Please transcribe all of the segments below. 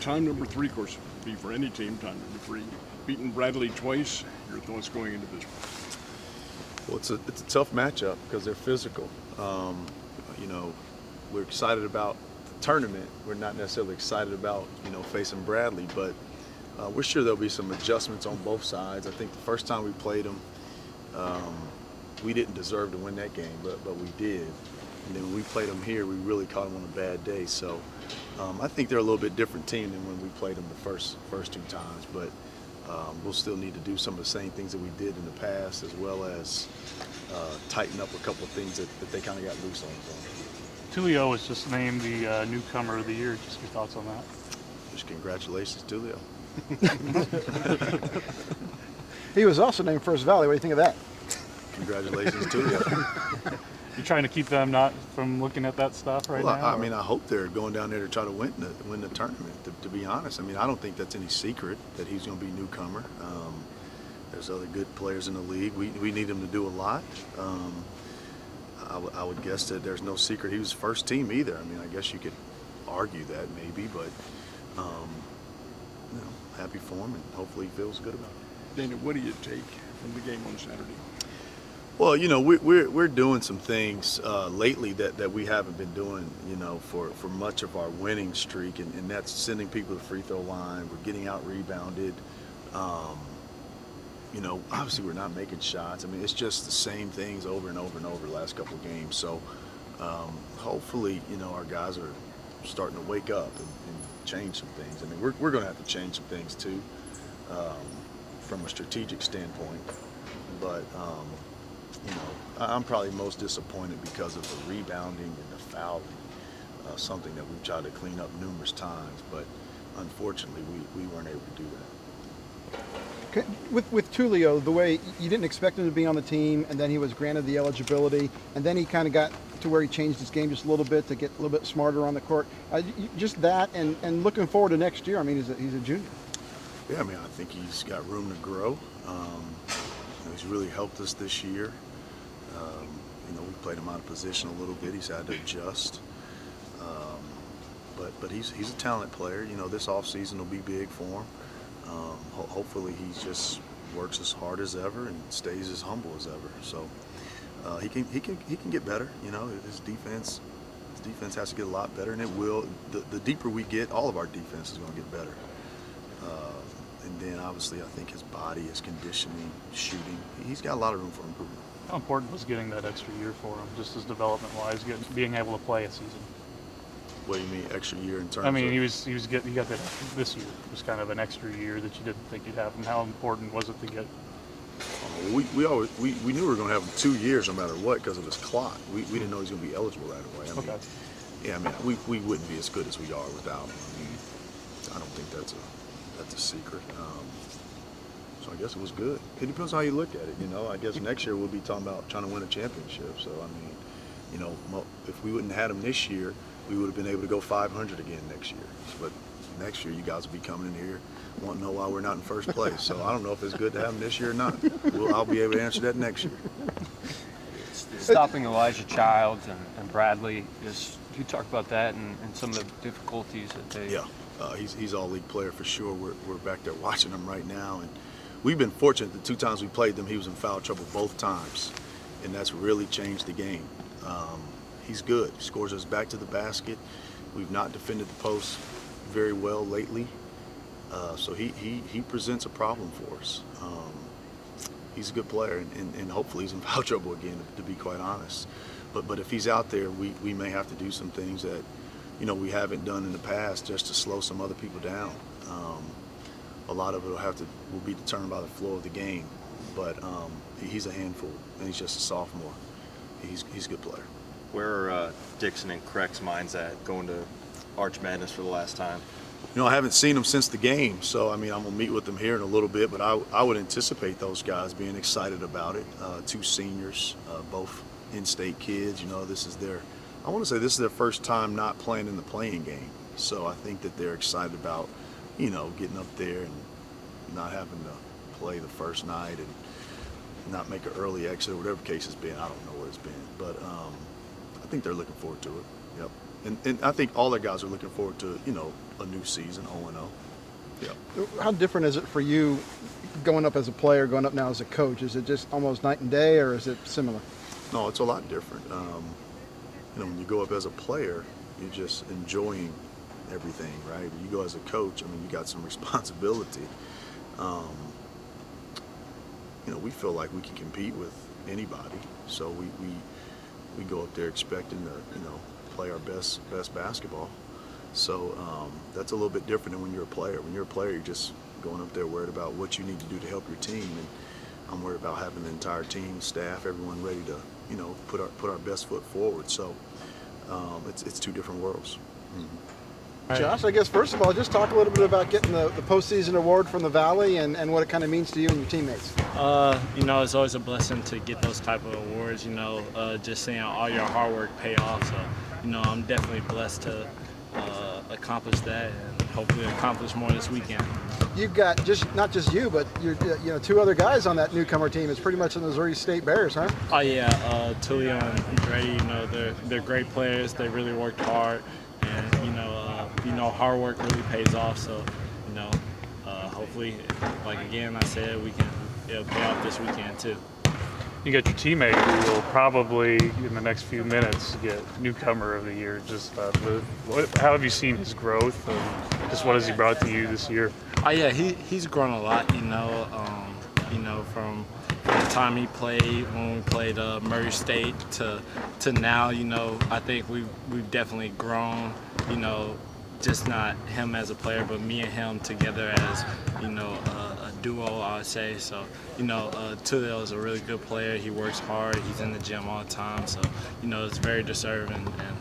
Time number 3, of course, would be for any team, time number 3. Beaten Bradley twice. Your thoughts going into this one? Well, it's a tough matchup because they're physical. We're excited about the tournament. We're not necessarily excited about, facing Bradley, but we're sure there'll be some adjustments on both sides. I think the first time we played them, we didn't deserve to win that game, but we did. And then when we played them here, we really caught them on a bad day. So I think they're a little bit different team than when we played them the first 2 times. But we'll still need to do some of the same things that we did in the past, as well as tighten up a couple of things that they kind of got loose on. Tulio was just named the newcomer of the year. Just your thoughts on that? Just congratulations, Tulio. He was also named First Valley. What do you think of that? Congratulations, Tulio. You're trying to keep them not from looking at that stuff now? I mean, I hope they're going down there to try to win the tournament, to be honest. I mean, I don't think that's any secret that he's going to be a newcomer. There's other good players in the league. We need him to do a lot. I would guess that there's no secret he was first team either. I mean, I guess you could argue that maybe, but happy for him, and hopefully he feels good about it. Dana, what do you take from the game on Saturday? Well, we're doing some things lately that we haven't been doing, for much of our winning streak, and that's sending people to the free throw line. We're getting out rebounded. Obviously we're not making shots. I mean, it's just the same things over and over and over the last couple of games. So hopefully, our guys are starting to wake up and change some things. I mean, we're going to have to change some things too, from a strategic standpoint. But I'm probably most disappointed because of the rebounding and the fouling, something that we've tried to clean up numerous times, but unfortunately we weren't able to do that. Okay. With Tulio, the way you didn't expect him to be on the team, and then he was granted the eligibility, and then he kind of got to where he changed his game just a little bit to get a little bit smarter on the court. Just that, and looking forward to next year. I mean, he's a junior. Yeah, I mean, I think he's got room to grow. He's really helped us this year. We played him out of position a little bit. He's had to adjust. But he's a talented player. This offseason will be big for him. Hopefully he just works as hard as ever and stays as humble as ever. So he can get better. His defense has to get a lot better, and it will. The deeper we get, all of our defense is going to get better. And then obviously I think his body, his conditioning, shooting, he's got a lot of room for improvement. How important was getting that extra year for him, just as development-wise, being able to play a season? What do you mean, extra year in terms? I mean, of... he got that this year. It was kind of an extra year that you didn't think you'd have. And how important was it to get? We knew we were going to have him 2 years no matter what because of his clock. We didn't know he was going to be eligible right away. I mean, okay. Yeah, I mean, we wouldn't be as good as we are without him. I mean, I don't think that's a secret. So I guess it was good. It depends on how you look at it. I guess next year we'll be talking about trying to win a championship. So I mean, if we wouldn't have had him this year, we would have been able to go 500 again next year. But next year, you guys will be coming in here wanting to know why we're not in first place. So I don't know if it's good to have him this year or not. I'll be able to answer that next year. Stopping Elijah Childs and Bradley, you talk about that and some of the difficulties that they... Yeah, he's all-league player for sure. We're back there watching him right now. And we've been fortunate the 2 times we played them, he was in foul trouble both times. And that's really changed the game. He's good. He scores us back to the basket. We've not defended the post very well lately. So he presents a problem for us. He's a good player, and hopefully he's in foul trouble again, to be quite honest. But if he's out there, we may have to do some things that we haven't done in the past just to slow some other people down. A lot of it will be determined by the flow of the game. But he's a handful, and he's just a sophomore. He's a good player. Where are Dixon and Craig's minds at going to Arch Madness for the last time? I haven't seen them since the game, so I mean, I'm gonna meet with them here in a little bit. But I would anticipate those guys being excited about it. 2 seniors, both in-state kids. This is their first time not playing in the playing game. So I think that they're excited about, getting up there and not having to play the first night and not make an early exit or whatever the case has been. I don't know what it's been, but I think they're looking forward to it. Yep. And I think all the guys are looking forward to, a new season, 0-0. Yeah. How different is it for you going up as a player, going up now as a coach? Is it just almost night and day, or is it similar? No, it's a lot different. When you go up as a player, you're just enjoying everything, right? When you go as a coach, you got some responsibility. We feel like we can compete with anybody, so we go up there expecting to, play our best basketball. So that's a little bit different than when you're a player. When you're a player, you're just going up there worried about what you need to do to help your team, and I'm worried about having the entire team, staff, everyone ready to, put our best foot forward. So it's two different worlds. Mm-hmm. Josh, I guess first of all, just talk a little bit about getting the postseason award from the Valley and what it kind of means to you and your teammates. It's always a blessing to get those type of awards, just seeing all your hard work pay off. So, I'm definitely blessed to accomplish that and hopefully accomplish more this weekend. You've got not just you, but you're, two other guys on that newcomer team. It's pretty much the Missouri State Bears, huh? Oh yeah, Tulio and Grady, they're great players. They really worked hard, and hard work really pays off. So, hopefully, like again I said, it'll pay off this weekend too. You got your teammate who will probably, in the next few minutes, get newcomer of the year. Just how have you seen his growth, and just what has he brought to you this year? Oh yeah, he's grown a lot. From the time he played when we played Murray State to now. I think we've definitely grown. Just not him as a player, but me and him together as a duo, I would say. So, Tulio is a really good player. He works hard. He's in the gym all the time. So, it's very deserving, and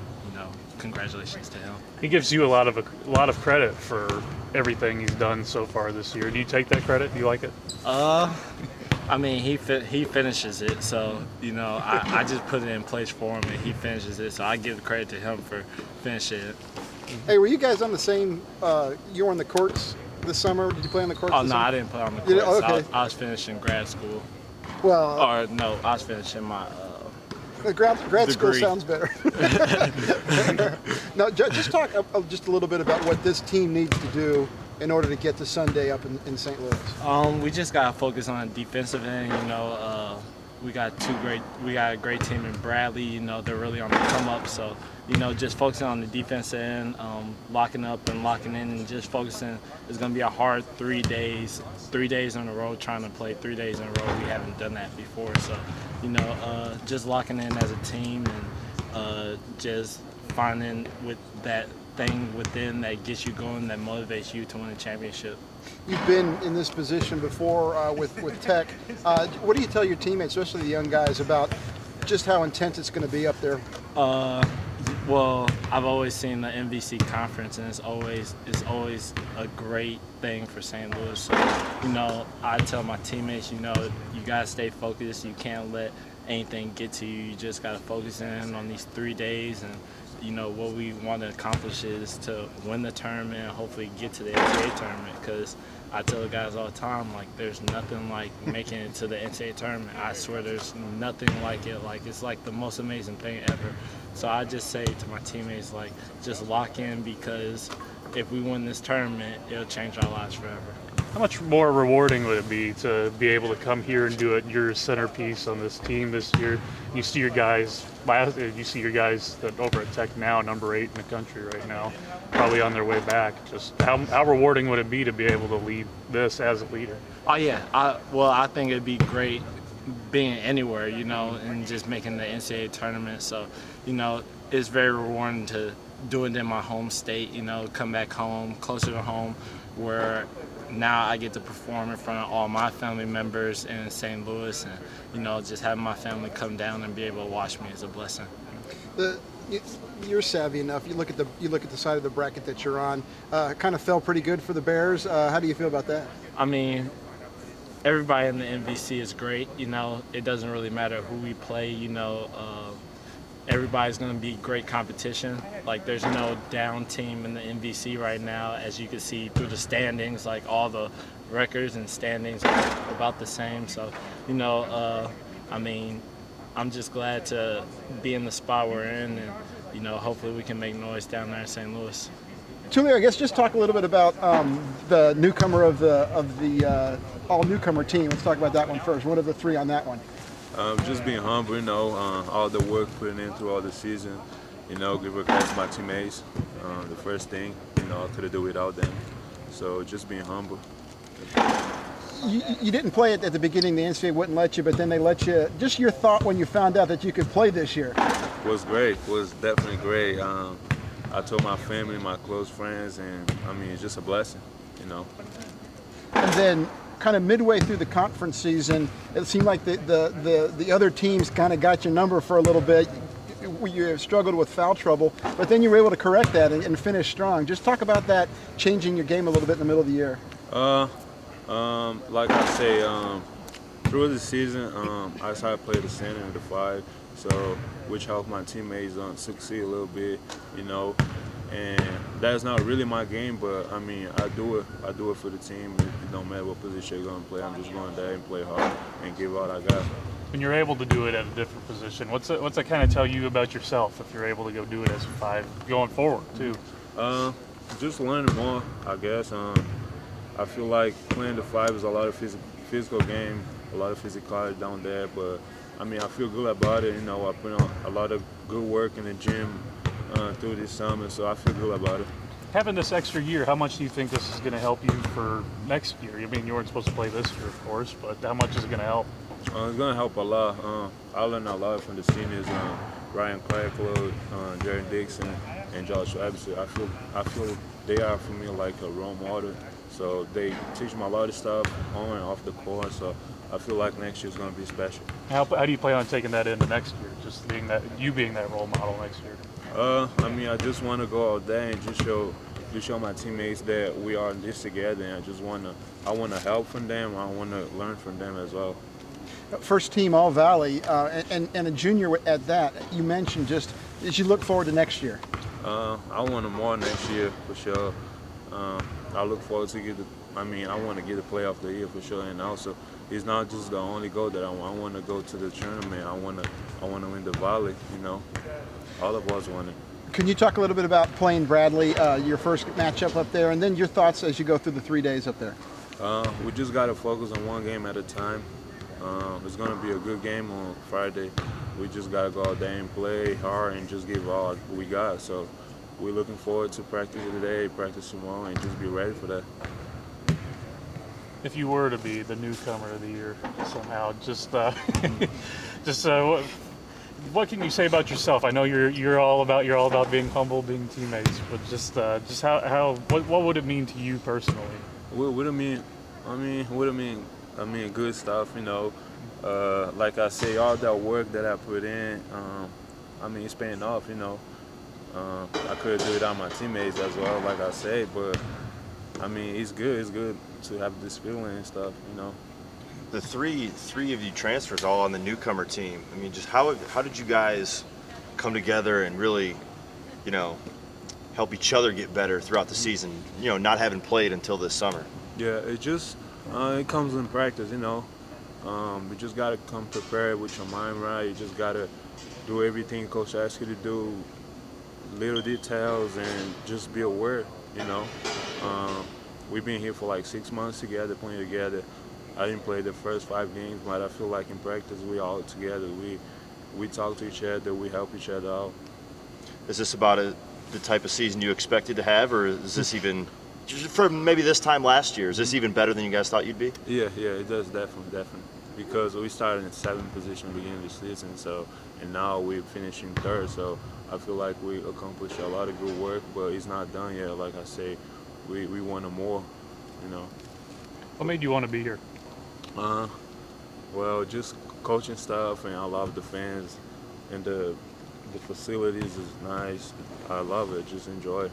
congratulations to him. He gives you a lot of credit for everything he's done so far this year. Do you take that credit? Do you like it? He finishes it. So, I just put it in place for him, and he finishes it. So I give the credit to him for finishing it. Hey, were you guys on the same? You were on the courts this summer. Did you play on the courts? Oh this no, summer? I didn't play on the courts. Okay. I was finishing grad school. Well, Or no, I was finishing my grad school degree. Sounds better. No, just talk just a little bit about what this team needs to do in order to get to Sunday up in St. Louis. We just gotta focus on the defensive end. We got a great team in Bradley. They're really on the come up. So, just focusing on the defense end, locking up and locking in, and just focusing. It's gonna be a hard 3 days. 3 days in a row, trying to play 3 days in a row. We haven't done that before. So, just locking in as a team and just finding with that thing within that gets you going, that motivates you to win a championship. You've been in this position before with Tech. What do you tell your teammates, especially the young guys, about just how intense it's going to be up there? Well, I've always seen the MVC conference, and it's always a great thing for St. Louis. So, I tell my teammates, you gotta stay focused. You can't let anything get to you. You just gotta focus in on these 3 days, and what we want to accomplish is to win the tournament and hopefully get to the NCAA tournament. Because I tell the guys all the time, like, there's nothing like making it to the NCAA tournament. I swear there's nothing like it. Like, it's like the most amazing thing ever. So I just say to my teammates, like, just lock in, because if we win this tournament, it'll change our lives forever. How much more rewarding would it be to be able to come here and do it, your centerpiece on this team this year? You see your guys that over at Tech now, number 8 in the country right now, probably on their way back. Just how rewarding would it be to be able to lead this as a leader? Oh yeah, I think it'd be great being anywhere, and just making the NCAA tournament. So, it's very rewarding to do it in my home state. Come back home, closer to home, where now I get to perform in front of all my family members in St. Louis, and just having my family come down and be able to watch me is a blessing. You're savvy enough. You look at the side of the bracket that you're on. Kind of fell pretty good for the Bears. How do you feel about that? Everybody in the MVC is great. It doesn't really matter who we play. Everybody's going to be great competition. Like, there's no down team in the MVC right now, as you can see through the standings. Like, all the records and standings are about the same. So, I'm just glad to be in the spot we're in, and hopefully we can make noise down there in St. Louis. Tulio, I guess just talk a little bit about the newcomer of the all newcomer team. Let's talk about that one first. What are the three on that one? Just being humble, all the work put in through all the season, give respect to my teammates. The first thing, I couldn't do without them. So just being humble. You didn't play it at the beginning. The NCAA wouldn't let you, but then they let you. Just your thought when you found out that you could play this year. Was great. Was definitely great. I told my family, my close friends, and it's just a blessing, And then, kind of midway through the conference season, it seemed like the other teams kind of got your number for a little bit. You struggled with foul trouble, but then you were able to correct that and finish strong. Just talk about that changing your game a little bit in the middle of the year. Like I say, through the season, I started to play the center and the five, so which helped my teammates succeed a little bit, And that's not really my game, but I do it. I do it for the team. It don't matter what position you're gonna play. I'm just going there and play hard and give all I got. When you're able to do it at a different position, what's that kind of tell you about yourself if you're able to go do it as a five going forward too? Just learning more, I guess. I feel like playing the five is a lot of physical game, a lot of physicality down there. But I feel good about it. I put on a lot of good work in the gym through this summer, so I feel good about it. Having this extra year, how much do you think this is going to help you for next year? You weren't supposed to play this year, of course, but how much is it going to help? It's going to help a lot. I learned a lot from the seniors, Ryan Clark, Jared Dixon, and Josh Webster. I feel they are for me like a role model. So they teach me a lot of stuff on and off the court. So I feel like next year is going to be special. How do you plan on taking that into next year? Just being that role model next year. I just want to go out there and just show my teammates that we are in this together. And I want to help from them. I want to learn from them as well. First team All Valley and a junior at that. You mentioned just as you look forward to next year. I want more next year for sure. I look forward to I want to get the playoff of the year for sure, and also it's not just the only goal that I want. I want to go to the tournament. I want to win the volley. All of us want it. Can you talk a little bit about playing Bradley, your first matchup up there, and then your thoughts as you go through the 3 days up there? We just got to focus on one game at a time. It's going to be a good game on Friday. We just got to go out there and play hard and just give all we got. So we're looking forward to practice today, practice tomorrow, and just be ready for that. If you were to be the newcomer of the year somehow, what can you say about yourself? I know you're all about being humble, being teammates, but what would it mean to you personally? What it mean? Good stuff. Like I say, all that work that I put in, it's paying off. I could do it without my teammates as well, like I say, but it's good. It's good to have this feeling and stuff. The three of you transfers all on the newcomer team. Just how did you guys come together and really, help each other get better throughout the season? Not having played until this summer. Yeah, it just it comes in practice. You just gotta come prepared with your mind right. You just gotta do everything coach asks you to do, little details, and just be aware. We've been here for like 6 months together, playing together. I didn't play the first 5 games, but I feel like in practice we all together. We talk to each other, we help each other out. Is this about the type of season you expected to have, or is this even from maybe this time last year? Is this even better than you guys thought you'd be? Yeah, it does definitely. Because we started in 7th position at the beginning of the season, and now we're finishing 3rd. So I feel like we accomplished a lot of good work, but it's not done yet. Like I say, we want more. What made you want to be here? Well, just coaching stuff, and I love the fans, and the facilities is nice. I love it. Just enjoy it.